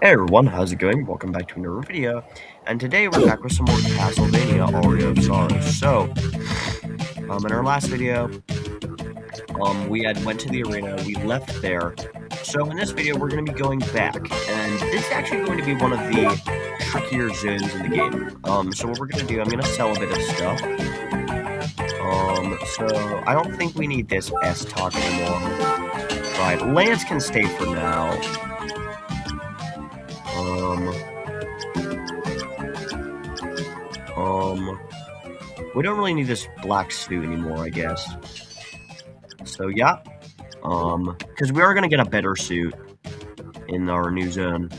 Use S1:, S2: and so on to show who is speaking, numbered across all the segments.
S1: Hey everyone, how's it going? Welcome back to another video, and today we're back with some more Castlevania Aria of Sorrows. So, in our last video, we had went to the arena, we left there. So in this video, we're going to be going back, and this is actually going to be one of the trickier zones in the game. So what we're going to do, I'm going to sell a bit of stuff. So I don't think we need this S-Talk anymore. Right, Lance can stay for now. We don't really need this black suit anymore, I guess. So, yeah. Because we are going to get a better suit in our new zone.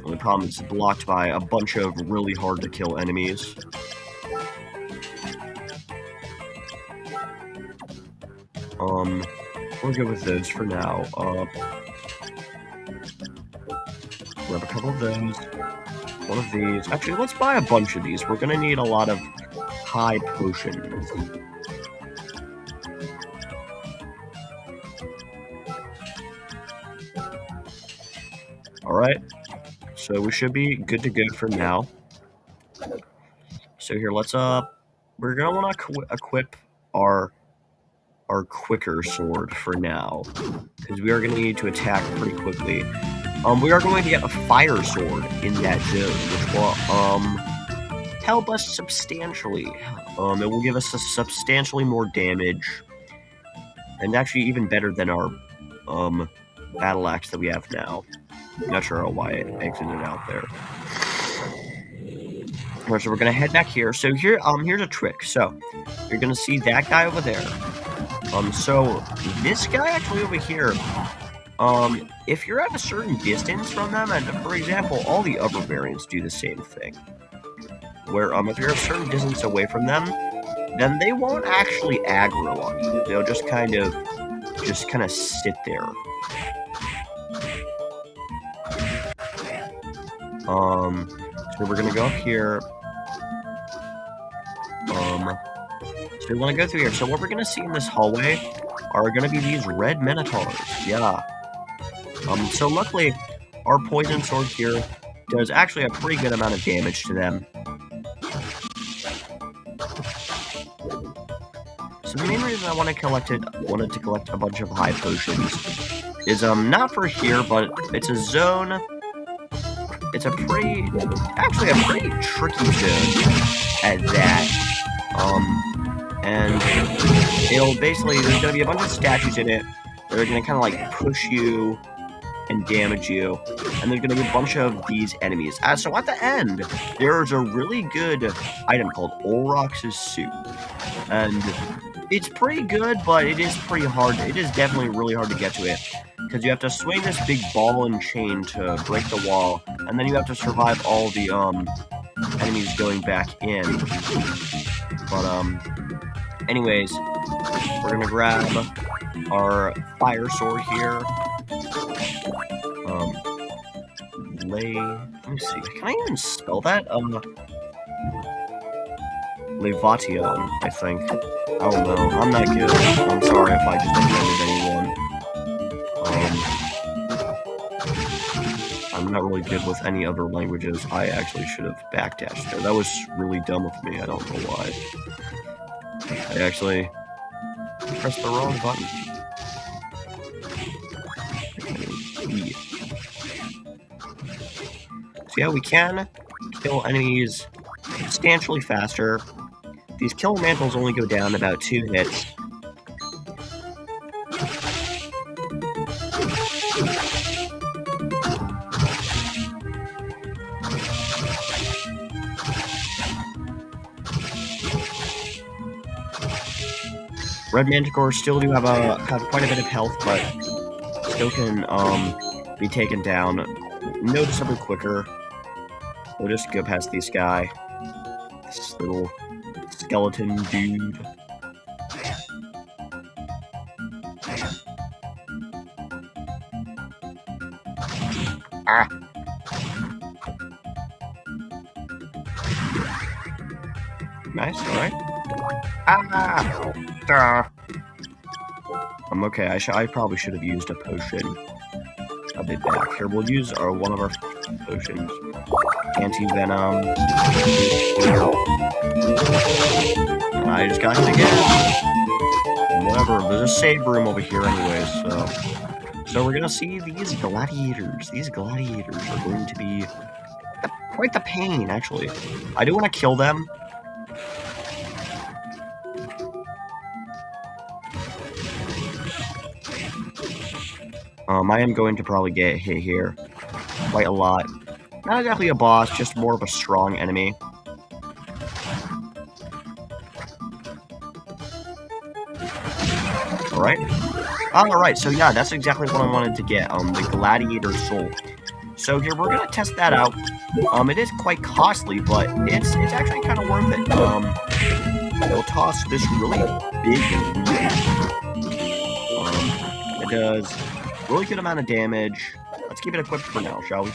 S1: The problem is it's blocked by a bunch of really hard-to-kill enemies. We're good with those for now. Grab a couple of those. One of these. Actually, let's buy a bunch of these. We're going to need a lot of high potions. Alright. So we should be good to go for now. So here, let's, we're going to want to equip our quicker sword for now. Because we are going to need to attack pretty quickly. We are going to get a fire sword in that zone, which will, help us substantially. It will give us a substantially more damage. And actually even better than our, battle axe that we have now. Not sure why it exited out there. Alright, so we're gonna head back here. So here, here's a trick. So, you're gonna see that guy over there. So, this guy actually over here, if you're at a certain distance from them, and for example, all the other variants do the same thing. Where, if you're a certain distance away from them, then they won't actually aggro on you. They'll just kind of sit there. So we're gonna go up here. So we want to go through here. So what we're gonna see in this hallway are gonna be these red minotaurs. Yeah. So luckily, our poison sword here does actually a pretty good amount of damage to them. So the main reason I wanted to collect a bunch of high potions is not for here, but it's a zone. It's actually a pretty tricky zone at that. And it'll basically, there's gonna be a bunch of statues in it that are gonna kind of like push you and damage you, and there's gonna be a bunch of these enemies. So at the end, there's a really good item called Olrox's suit, and it's pretty good, but it is pretty hard. It is definitely really hard to get to it, because you have to swing this big ball and chain to break the wall, and then you have to survive all the enemies going back in. But anyways, we're gonna grab our fire sword here. Let me see. Can I even spell that? Levation, I think. I don't know. I'm not good. I'm sorry if I just offended anyone. I'm not really good with any other languages. I actually should have backdashed there. That was really dumb of me. I don't know why. I actually pressed the wrong button. So yeah, we can kill enemies substantially faster. These kill mantles only go down about 2 hits. Red manticores still do have quite a bit of health, but still can be taken down noticeably quicker. We'll just go past this guy. This little skeleton dude. Ah! Nice, alright. Ah! Duh. I'm okay, I probably should have used a potion. a bit back. Here, we'll use one of our potions. Anti-venom. I just got hit again. Whatever, there's a save room over here anyways, so we're gonna see these gladiators. These gladiators are going to be quite the pain, actually. I do want to kill them. I am going to probably get hit here quite a lot. Not exactly a boss, just more of a strong enemy. Alright, so yeah, that's exactly what I wanted to get, the Gladiator Soul. So here, we're gonna test that out. It is quite costly, but it's actually kind of worth it. It'll toss this really big it does a really good amount of damage. Let's keep it equipped for now, shall we?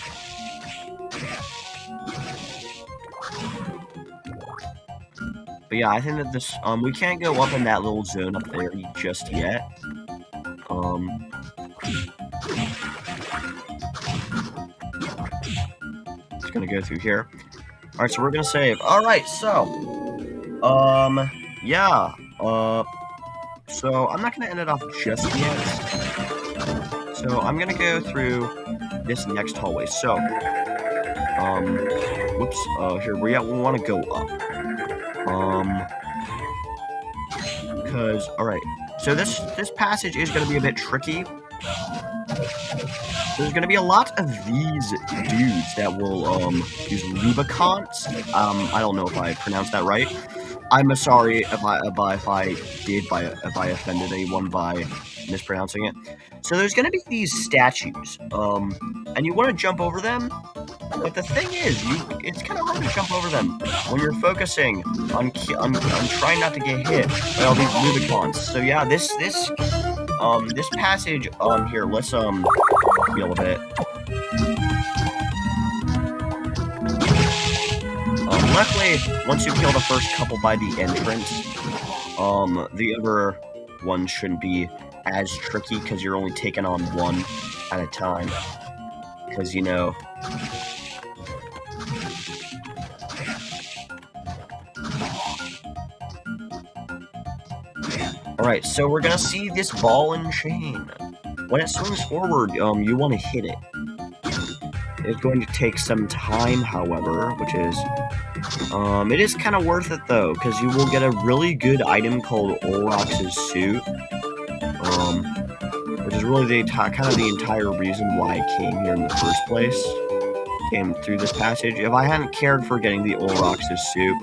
S1: But yeah, I think that this, we can't go up in that little zone up there just yet. Just gonna go through here. Alright, so we're gonna save. Alright, so, yeah, so I'm not gonna end it off just yet. So I'm gonna go through this next hallway. So, whoops, here, we want to go up. Because, alright, so this passage is going to be a bit tricky. There's going to be a lot of these dudes that will, use Rubicons. I don't know if I pronounced that right. I'm sorry if I offended anyone by mispronouncing it. So there's going to be these statues, and you want to jump over them, but the thing is, it's kind of hard to jump over them when you're focusing on trying not to get hit by all these Rubicons. So yeah, this passage, here, let's, heal a bit. Luckily, once you kill the first couple by the entrance, the other ones shouldn't be as tricky, because you're only taking on one at a time. Because, you know... Alright, so we're gonna see this ball and chain. When it swings forward, you want to hit it. It's going to take some time, however, which is... it is kind of worth it, though, because you will get a really good item called Olrox's suit. Which is really kind of the entire reason why I came here in the first place. Came through this passage. If I hadn't cared for getting the Olrox's suit,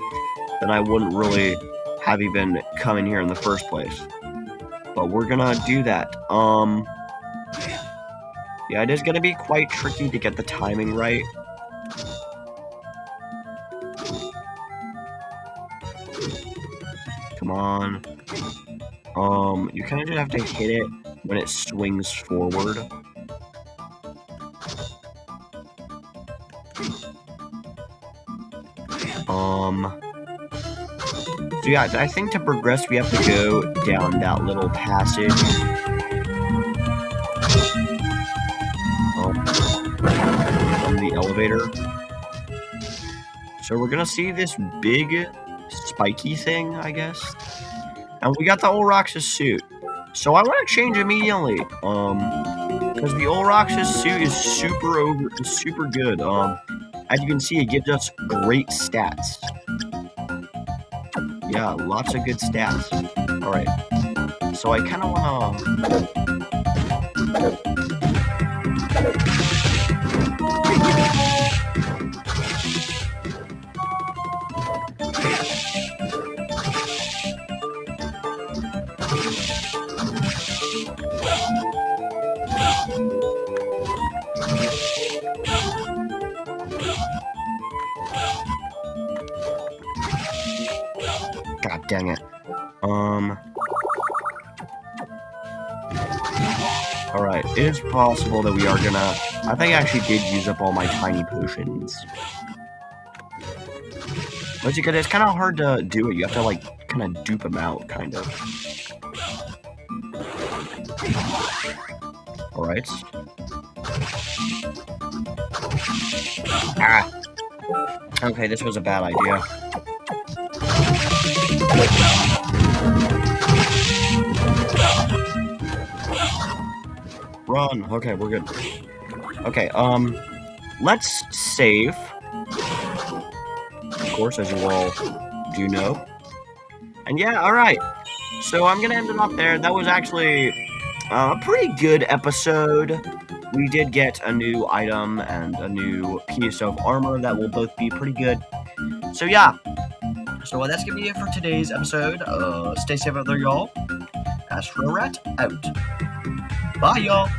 S1: then I wouldn't really have even come in here in the first place. But we're gonna do that. Yeah, it is gonna be quite tricky to get the timing right. Come on. You kind of just have to hit it when it swings forward. So yeah, I think to progress we have to go down that little passage. From the elevator. So we're gonna see this big spiky thing, I guess. And we got the Olrox's suit. So I want to change immediately. Because the Olrox's suit is super good. As you can see, it gives us great stats. Yeah, lots of good stats. Alright. So I kind of want to... God dang it. Alright, it is possible that we are gonna... I think I actually did use up all my tiny potions. But it's kind of hard to do it. You have to, like, kind of dupe them out, kind of. Alright. Ah. Okay, this was a bad idea. Run. Okay, we're good. Okay, let's save. Of course, as you all do know. And yeah, alright. So I'm gonna end it off there. That was actually a pretty good episode. We did get a new item and a new piece of armor that will both be pretty good. So yeah. So that's gonna be it for today's episode. Stay safe out there, y'all. Astro Rat out. Bye, y'all.